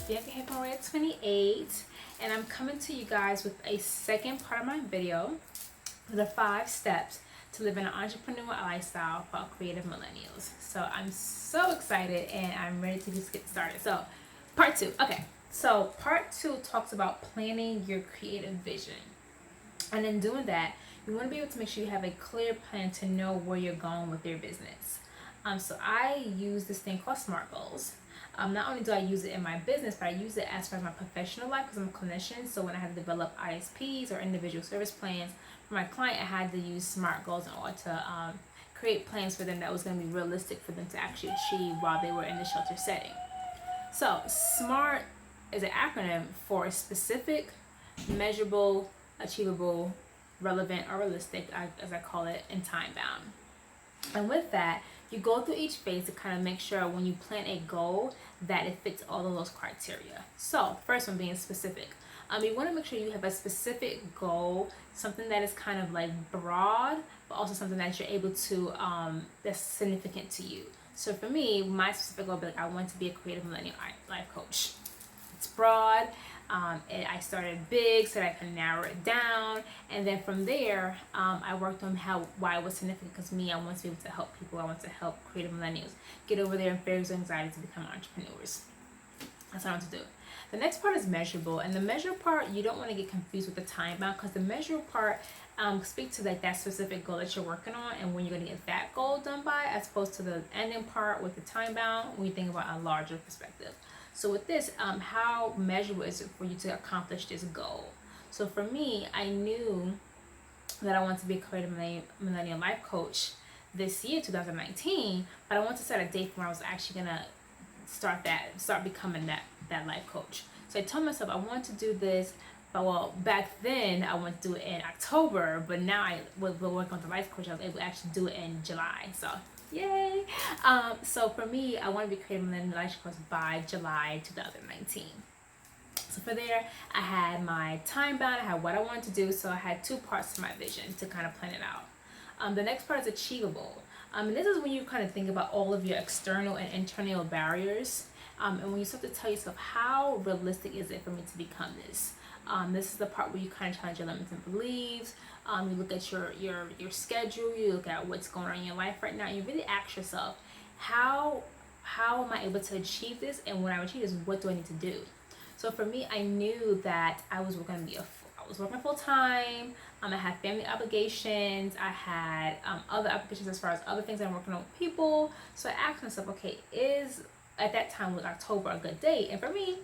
Bianca here from Red 28, and I'm coming to you guys with a second part of my video, the 5 steps to live an entrepreneurial lifestyle for creative millennials. So I'm so excited and I'm ready to just get started. So part 2. Okay, so part 2 talks about planning your creative vision. And in doing that, you want to be able to make sure you have a clear plan to know where you're going with your business. So I use this thing called S.M.A.R.T goals. Not only do I use it in my business, but I use it as far as my professional life because I'm a clinician. So when I had to develop ISPs or individual service plans for my client, I had to use S.M.A.R.T goals in order to create plans for them that was going to be realistic for them to actually achieve while they were in the shelter setting. So S.M.A.R.T is an acronym for specific, measurable, achievable, relevant, or realistic, as I call it, and time bound. And with that, you go through each phase to kind of make sure when you plan a goal that it fits all of those criteria. So first one being specific. You want to make sure you have a specific goal, something that is kind of like broad, but also something that you're able to, that's significant to you. So for me, my specific goal would be like, I want to be a creative millennial life coach. It's broad. I started big so that I can narrow it down, and then from there I worked on why it was significant, because I want to be able to help people. I want to help creative millennials get over their fears and anxiety to become entrepreneurs. That's what I want to do. The next part is measurable, and the measure part, you don't want to get confused with the time bound, because the measure part speaks to like that specific goal that you're working on and when you're going to get that goal done by, as opposed to the ending part with the time bound when you think about a larger perspective. So with this, how measurable is it for you to accomplish this goal? So for me, I knew that I wanted to be a creative millennial life coach this year, 2019, but I wanted to set a date when I was actually gonna start becoming that life coach. So I told myself I want to do this, but well, back then I wanted to do it in October, but now with working on the life coach, I was able to actually do it in July. So yay! So for me, I want to be creative millennial life coach by July 2019. So for there, I had my time bound, I had what I wanted to do, so I had 2 parts to my vision to kind of plan it out. The next part is achievable. And this is when you kind of think about all of your external and internal barriers, and when you start to tell yourself, how realistic is it for me to become this? This is the part where you kind of challenge your limits and beliefs. You look at your schedule, you look at what's going on in your life right now, and you really ask yourself, how am I able to achieve this? And when I achieve this, what do I need to do? So for me, I knew that I was working full time. I had family obligations. I had other obligations as far as other things I'm working on with people. So I asked myself, okay, at that time was October a good date? And for me,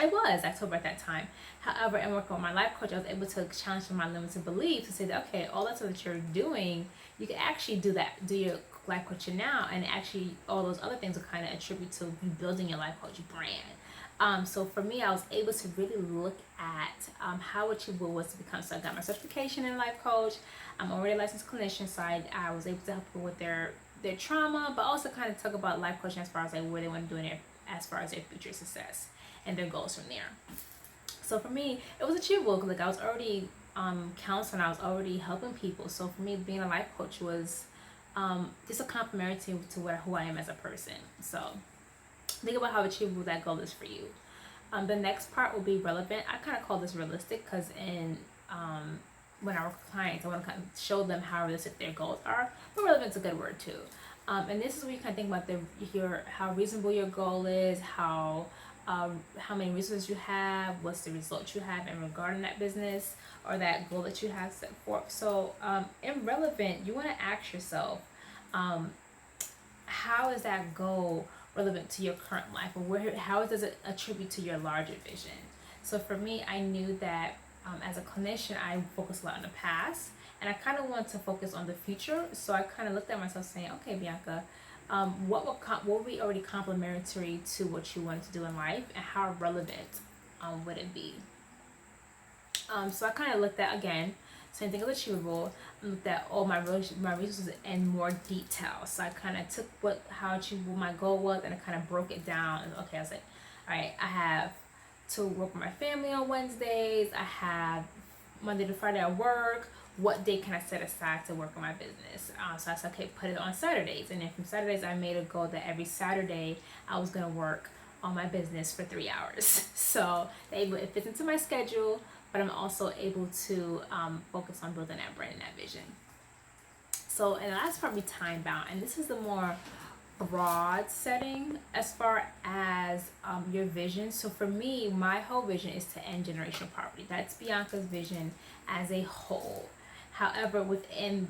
it was October at that time. However, in working with my life coach, I was able to challenge my limits and beliefs to say that, okay, all that stuff that you're doing, you can actually do your life coaching now, and actually all those other things will kind of attribute to you building your life coach brand. So for me, I was able to really look at how achievable it was to become. So I got my certification in life coach. I'm already a licensed clinician, so I was able to help people with their trauma, but also kind of talk about life coaching as far as like where they want to do it as far as their future success and their goals from there. So for me, it was achievable because like I was already counseling, I was already helping people. So for me, being a life coach was just a complementary to who I am as a person. So think about how achievable that goal is for you. The next part will be relevant. I kind of call this realistic because when I work with clients, I want to kind of show them how realistic their goals are. But relevant is a good word too. And this is where you kind of think about how reasonable your goal is, how many resources you have, what's the results you have in regarding that business or that goal that you have set forth. So in relevant, you want to ask yourself, how is that goal relevant to your current life, or how does it attribute to your larger vision? So for me, I knew that as a clinician, I focus a lot on the past, and I kind of want to focus on the future. So I kind of looked at myself saying, okay, Bianca, what would be already complementary to what you wanted to do in life, and how relevant would it be? So I kind of looked at, again, same thing as achievable, looked at all my resources in more detail. So I kind of took how achievable my goal was, and I kind of broke it down. And okay, I was like, all right, I have to work with my family on Wednesdays. I have Monday to Friday at work. What day can I set aside to work on my business? So I said, okay, put it on Saturdays. And then from Saturdays, I made a goal that every Saturday I was going to work on my business for 3 hours. So it fits into my schedule, but I'm also able to focus on building that brand and that vision. So, and the last part be time bound, and this is the more broad setting as far as your vision. So for me, my whole vision is to end generational poverty. That's Bianca's vision as a whole. However, within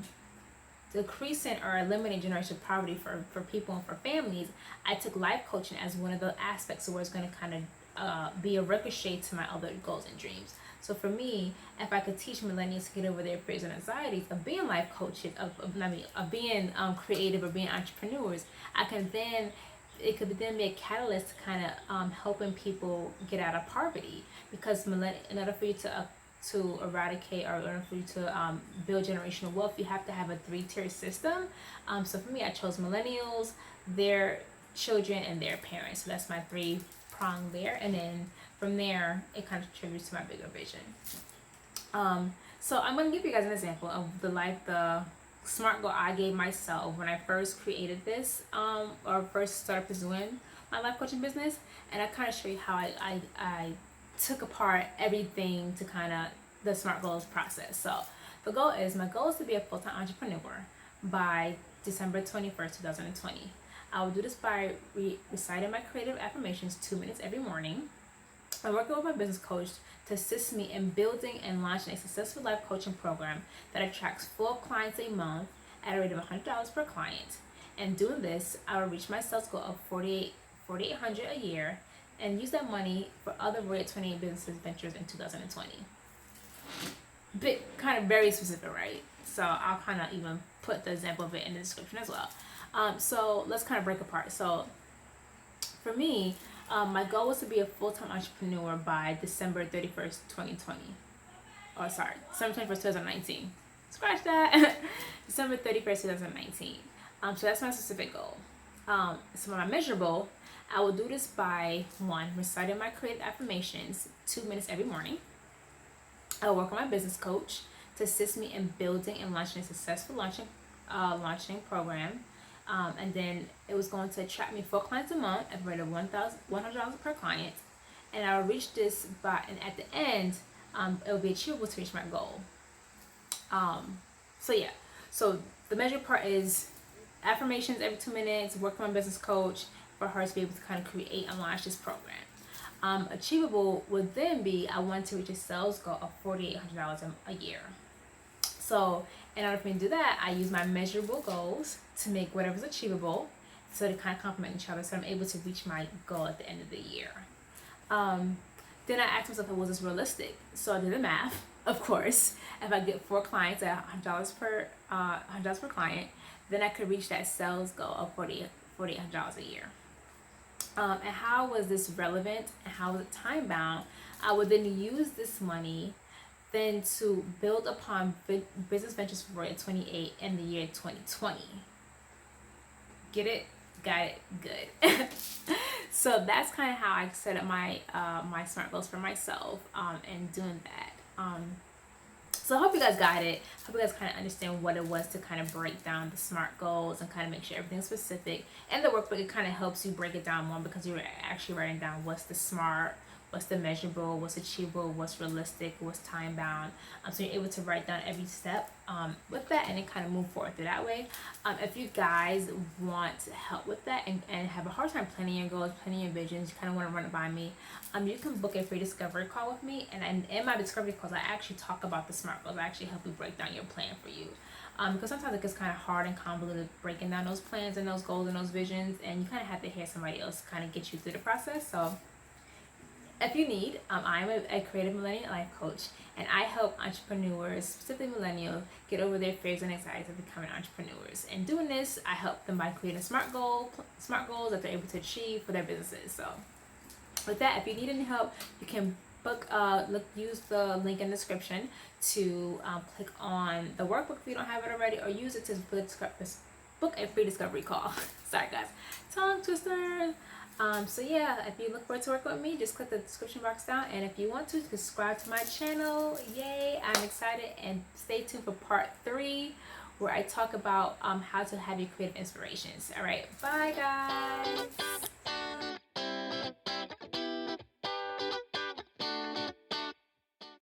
decreasing or eliminating generational poverty for people and for families, I took life coaching as one of the aspects where it's going to kind of be a ricochet to my other goals and dreams. So for me, if I could teach millennials to get over their fears and anxieties of being life coaches, of being creative or being entrepreneurs, it could then be a catalyst to kind of helping people get out of poverty. Because in order for you to eradicate, or in order for you to build generational wealth, you have to have a 3-tier system. So for me, I chose millennials, their children, and their parents. So that's my 3-prong there, and then from there it kind of contributes to my bigger vision. So I'm going to give you guys an example of the SMART goal I gave myself when I first created this, or first started pursuing my life coaching business, and I kind of show you how I took apart everything to kind of the SMART goals process. So my goal is to be a full-time entrepreneur by December 21st, 2020. I will do this by reciting my creative affirmations 2 minutes every morning. I'm working with my business coach to assist me in building and launching a successful life coaching program that attracts 4 clients a month at a rate of $100 per client. And doing this, I will reach my sales goal of $4,800 a year and use that money for other Royal 28 business ventures in 2020. But kind of very specific, right? So I'll kind of even put the example of it in the description as well. So let's kind of break apart. So for me, my goal was to be a full-time entrepreneur by December 31st, 2020. Oh, sorry, December 21st, 2019. Scratch that. December 31st, 2019. So that's my specific goal. So my measurable, I will do this by 1, reciting my creative affirmations 2 minutes every morning. I will work with my business coach to assist me in building and launching a successful launching program. And then it was going to attract me 4 clients a month at the rate of $100 per client. And I will reach this and at the end, it will be achievable to reach my goal. So the measure part is affirmations every 2 minutes, work with my business coach for her to be able to kind of create and launch this program. Achievable would then be, I want to reach a sales goal of $4,800 a year. So in order for me to do that, I use my measurable goals to make whatever's achievable, so they kind of complement each other, so I'm able to reach my goal at the end of the year. Then I asked myself, was this realistic? So I did the math, of course. If I get 4 clients at $100 per client, then I could reach that sales goal of $4,800 a year. And how was this relevant, and how was it time bound? I would then use this money then to build upon business ventures for Royal 28 in the year 2020. Get it? Got it? Good. So that's kind of how I set up my SMART goals for myself, and doing that. So I hope you guys got it. I hope you guys kind of understand what it was to kind of break down the SMART goals and kind of make sure everything's specific. And the workbook, it kind of helps you break it down more, because you're actually writing down what's the SMART, what's the measurable, what's achievable, what's realistic, what's time bound. So you're able to write down every step with that, and then kind of move forward through that way. If you guys want help with that and have a hard time planning your goals, planning your visions, you kind of want to run it by me, you can book a free discovery call with me. And in my discovery calls, I actually talk about the SMART goals. I actually help you break down your plan for you. Because sometimes it gets kind of hard and convoluted breaking down those plans and those goals and those visions, and you kind of have to hear somebody else kind of get you through the process. So if you need, I'm a Creative Millennial life coach, and I help entrepreneurs, specifically millennials, get over their fears and anxieties of becoming entrepreneurs. And doing this, I help them by creating SMART goals that they're able to achieve for their businesses. So with that, if you need any help, you can use the link in the description to click on the workbook if you don't have it already, or use it to book a free discovery call. Sorry guys, tongue twister. So yeah, if you look forward to working with me, just click the description box down, and if you want to, subscribe to my channel. Yay, I'm excited, and stay tuned for part 3, where I talk about how to have your creative inspirations. All right, bye guys.